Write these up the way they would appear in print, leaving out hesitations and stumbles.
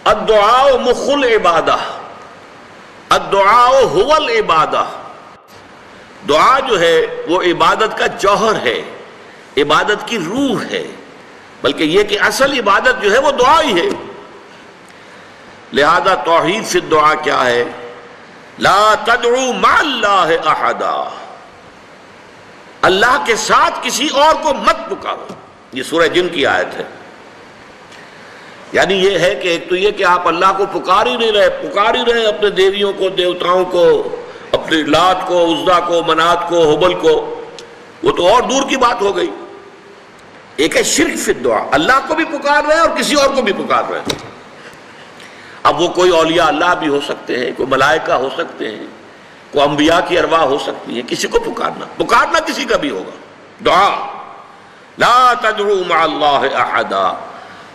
الدعاء مخ العبادہ، الدعاء هو العبادہ، دعا جو ہے وہ عبادت کا جوہر ہے، عبادت کی روح ہے، بلکہ یہ کہ اصل عبادت جو ہے وہ دعا ہی ہے۔ لہذا توحید فی الدعا کیا ہے؟ لا تدعو مع اللہ احدا، اللہ کے ساتھ کسی اور کو مت پکارو۔ یہ سورہ جن کی آیت ہے۔ یعنی یہ ہے کہ ایک تو یہ کہ آپ اللہ کو پکار ہی رہے اپنے دیویوں کو، دیوتاؤں کو، اپنے لات کو، عزا کو، منات کو، حبل کو، وہ تو اور دور کی بات ہو گئی۔ ایک ہے شرک فی الدعا، اللہ کو بھی پکار رہے ہیں اور کسی اور کو بھی پکار رہے ہیں۔ اب وہ کوئی اولیاء اللہ بھی ہو سکتے ہیں، کوئی ملائکہ ہو سکتے ہیں، کوئی انبیاء کی ارواح ہو سکتی ہیں، کسی کو پکارنا کسی کا بھی ہوگا۔ دعا لا تدعو مع اللہ احدا،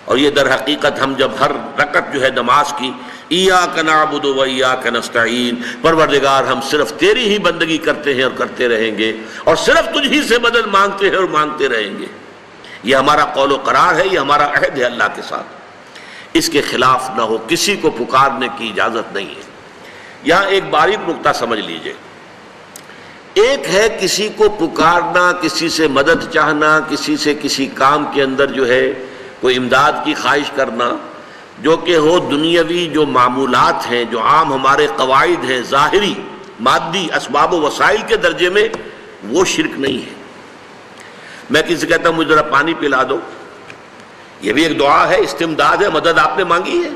اور یہ در حقیقت ہم جب ہر رکعت جو ہے نماز کی ایاک نعبد و ایاک نستعین، پروردگار ہم صرف تیری ہی بندگی کرتے ہیں اور کرتے رہیں گے، اور صرف تجھ ہی سے مدد مانگتے ہیں اور مانگتے رہیں گے، یہ ہمارا قول و قرار ہے، یہ ہمارا عہد ہے اللہ کے ساتھ، اس کے خلاف نہ ہو، کسی کو پکارنے کی اجازت نہیں ہے۔ یہاں ایک باریک نکتہ سمجھ لیجئے، ایک ہے کسی کو پکارنا، کسی سے مدد چاہنا، کسی سے کسی کام کے اندر جو ہے کوئی امداد کی خواہش کرنا، جو کہ ہو دنیاوی جو معمولات ہیں، جو عام ہمارے قواعد ہیں، ظاہری مادی اسباب و وسائل کے درجے میں، وہ شرک نہیں ہے۔ میں کسی سے کہتا ہوں مجھے ذرا پانی پلا دو، یہ بھی ایک دعا ہے، استمداد ہے، مدد آپ نے مانگی ہے،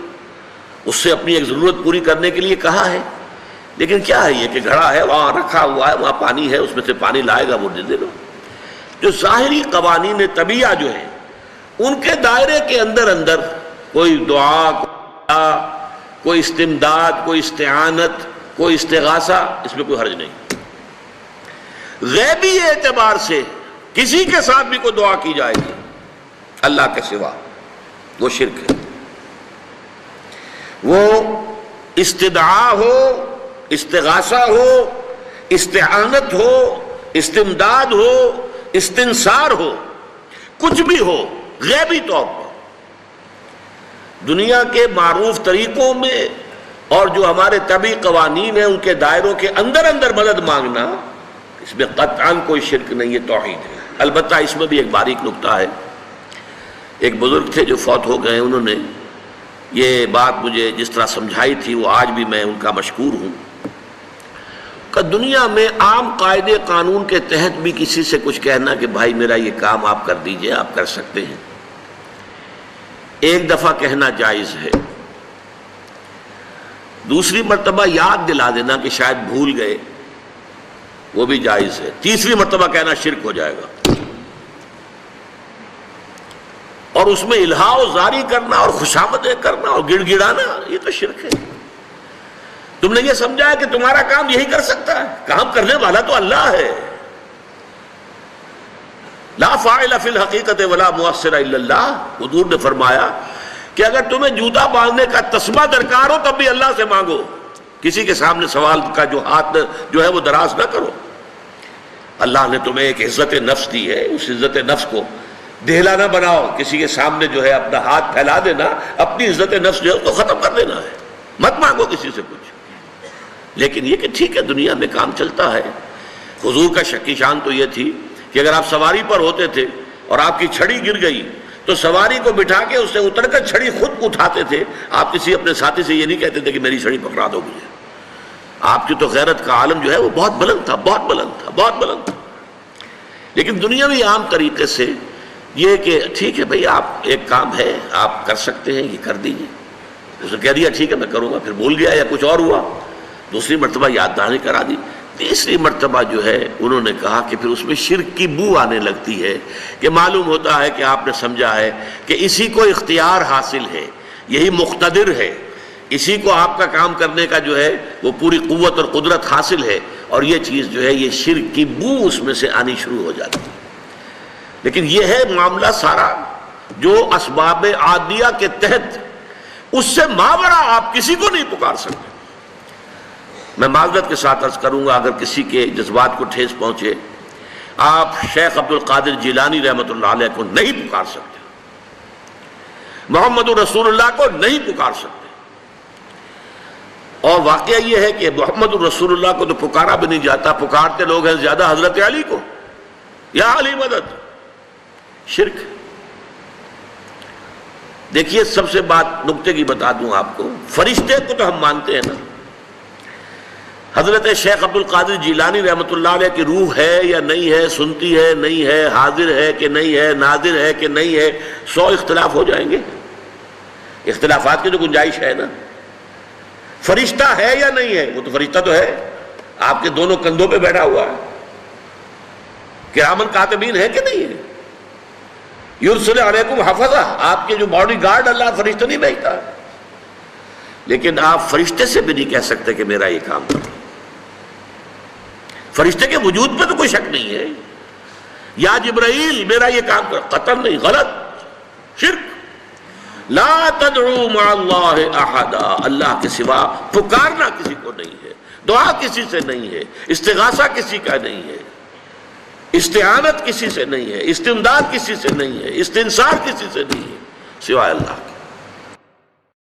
اس سے اپنی ایک ضرورت پوری کرنے کے لیے کہا ہے، لیکن کیا ہے یہ کہ گھڑا ہے وہاں رکھا ہوا ہے، وہاں پانی ہے، اس میں سے پانی لائے گا وہ دے دو۔ جو ظاہری قوانین طبیعہ جو ہیں ان کے دائرے کے اندر کوئی دعا، کوئی استمداد، کوئی استعانت، کوئی استغاثہ، اس میں کوئی حرج نہیں۔ غیبی اعتبار سے کسی کے ساتھ بھی کوئی دعا کی جائے گی اللہ کے سوا، وہ شرک ہے۔ وہ استدعا ہو، استغاثہ ہو، استعانت ہو، استمداد ہو، استنصار ہو، کچھ بھی ہو، غیبی طور پر دنیا کے معروف طریقوں میں اور جو ہمارے طبعی قوانین ہیں ان کے دائروں کے اندر مدد مانگنا، اس میں قطعاً کوئی شرک نہیں ہے، توحید ہے۔ البتہ اس میں بھی ایک باریک نکتہ ہے۔ ایک بزرگ تھے جو فوت ہو گئے، انہوں نے یہ بات مجھے جس طرح سمجھائی تھی وہ آج بھی میں ان کا مشکور ہوں کہ دنیا میں عام قاعدے قانون کے تحت بھی کسی سے کچھ کہنا کہ بھائی میرا یہ کام آپ کر دیجئے، آپ کر سکتے ہیں، ایک دفعہ کہنا جائز ہے، دوسری مرتبہ یاد دلا دینا کہ شاید بھول گئے، وہ بھی جائز ہے، تیسری مرتبہ کہنا شرک ہو جائے گا، اور اس میں الہا و زاری کرنا اور خوشامدیں کرنا اور گڑ گڑانا، یہ تو شرک ہے۔ تم نے یہ سمجھا ہے کہ تمہارا کام یہی کر سکتا ہے، کام کرنے والا تو اللہ ہے۔ لا فاعل فی الحقیقت ولا مؤثر الا اللہ، حضور نے فرمایا کہ اگر تمہیں جوتا باندھنے کا تسمہ درکار ہو تب بھی اللہ سے مانگو، کسی کے سامنے سوال کا جو ہاتھ جو ہے وہ دراز نہ کرو۔ اللہ نے تمہیں ایک عزت نفس دی ہے، اس عزت نفس کو دہلا نہ بناؤ، کسی کے سامنے جو ہے اپنا ہاتھ پھیلا دینا، اپنی عزت نفس جو ہے اس کو ختم کر دینا ہے، مت مانگو کسی سے کچھ۔ لیکن یہ کہ ٹھیک ہے دنیا میں کام چلتا ہے۔ حضور کا شکی شان تو یہ تھی کہ اگر آپ سواری پر ہوتے تھے اور آپ کی چھڑی گر گئی تو سواری کو بٹھا کے اس سے اتر کر چھڑی خود اٹھاتے تھے، آپ کسی اپنے ساتھی سے یہ نہیں کہتے تھے کہ میری چھڑی پکڑا دو مجھے۔ آپ کی تو غیرت کا عالم جو ہے وہ بہت بلند تھا، بہت بلند تھا، بہت بلند تھا۔ لیکن دنیاوی عام طریقے سے یہ کہ ٹھیک ہے بھئی آپ ایک کام ہے آپ کر سکتے ہیں، یہ کر دیجئے، اس نے کہہ دیا ٹھیک ہے میں کروں گا، پھر بھول گیا یا کچھ اور ہوا، دوسری مرتبہ یاد دہانی کرا دی، تیسری مرتبہ جو ہے انہوں نے کہا کہ پھر اس میں شرک کی بو آنے لگتی ہے کہ معلوم ہوتا ہے کہ آپ نے سمجھا ہے کہ اسی کو اختیار حاصل ہے، یہی مقتدر ہے، اسی کو آپ کا کام کرنے کا جو ہے وہ پوری قوت اور قدرت حاصل ہے، اور یہ چیز جو ہے یہ شرک کی بو اس میں سے آنی شروع ہو جاتی ہے۔ لیکن یہ ہے معاملہ سارا جو اسباب عادیہ کے تحت، اس سے ماورا آپ کسی کو نہیں پکار سکتے۔ میں معذرت کے ساتھ عرض کروں گا اگر کسی کے جذبات کو ٹھیس پہنچے، آپ شیخ عبد القادر جیلانی رحمۃ اللہ علیہ کو نہیں پکار سکتے، محمد رسول اللہ کو نہیں پکار سکتے، اور واقعہ یہ ہے کہ محمد الرسول اللہ کو تو پکارا بھی نہیں جاتا، پکارتے لوگ ہیں زیادہ حضرت علی کو، یا علی مدد، شرک۔ دیکھیے سب سے بات نکتے کی بتا دوں آپ کو، فرشتے کو تو ہم مانتے ہیں نا، حضرت شیخ عبد القادر جیلانی رحمۃ اللہ علیہ کی روح ہے یا نہیں ہے، سنتی ہے نہیں ہے، حاضر ہے کہ نہیں ہے، ناظر ہے کہ نہیں ہے، 100 اختلاف ہو جائیں گے، اختلافات کی تو گنجائش ہے نا۔ فرشتہ ہے یا نہیں ہے؟ وہ تو فرشتہ تو ہے، آپ کے دونوں کندھوں پہ بیٹھا ہوا ہے، کرامن کاتبین ہے کہ نہیں ہے؟ یرسل علیکم حفظہ، آپ کے جو باڈی گارڈ اللہ فرشتہ نہیں بھیجتا، لیکن آپ فرشتے سے بھی نہیں کہہ سکتے کہ میرا یہ کام کرو۔ فرشتے کے وجود پہ تو کوئی شک نہیں ہے، یا جبرائیل میرا یہ کام کرو، قطعاً نہیں، غلط، شرک۔ لا تدعو مع اللہ احدا، اللہ کے سوا پکارنا کسی کو نہیں ہے، دعا کسی سے نہیں ہے، استغاثہ کسی کا نہیں ہے، استعانت کسی سے نہیں ہے، استمداد کسی سے نہیں ہے، استنصار کسی سے نہیں ہے، سوائے اللہ کے۔